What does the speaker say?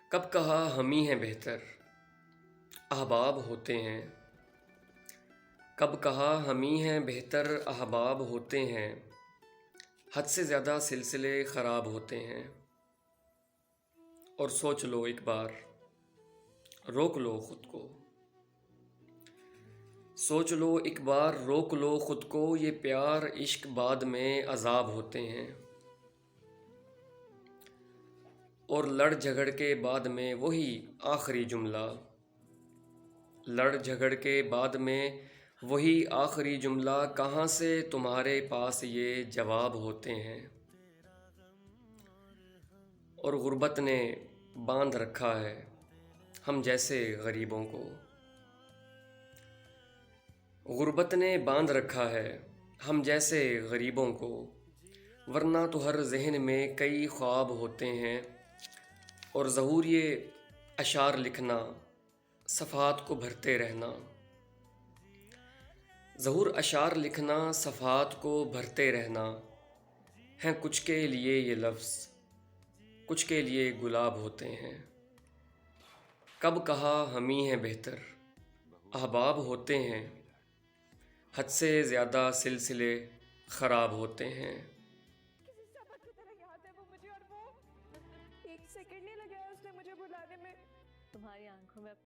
کب کہا ہم ہی ہیں بہتر احباب ہوتے ہیں، کب کہا ہم ہی ہیں بہتر احباب ہوتے ہیں، حد سے زیادہ سلسلے خراب ہوتے ہیں۔ اور سوچ لو ایک بار، روک لو خود کو، سوچ لو ایک بار روک لو خود کو، یہ پیار عشق بعد میں عذاب ہوتے ہیں۔ اور لڑ جھگڑ کے بعد میں وہی آخری جملہ، لڑ جھگڑ کے بعد میں وہی آخری جملہ، کہاں سے تمہارے پاس یہ جواب ہوتے ہیں۔ اور غربت نے باندھ رکھا ہے ہم جیسے غریبوں کو، غربت نے باندھ رکھا ہے ہم جیسے غریبوں کو، ورنہ تو ہر ذہن میں کئی خواب ہوتے ہیں۔ اور ظہور یہ اشعار لکھنا، صفحات کو بھرتے رہنا، ظہور اشعار لکھنا، صفحات کو بھرتے رہنا، ہیں کچھ کے لیے یہ لفظ، کچھ کے لیے گلاب ہوتے ہیں۔ کب کہا ہم ہی ہیں بہتر احباب ہوتے ہیں، حد سے زیادہ سلسلے خراب ہوتے ہیں۔ کسی سبق کی طرح یاد ہے وہ مجھے، اور وہ ایک سیکنڈ نہیں لگایا اس نے مجھے بلانے میں۔ تمہاری آنکھوں میں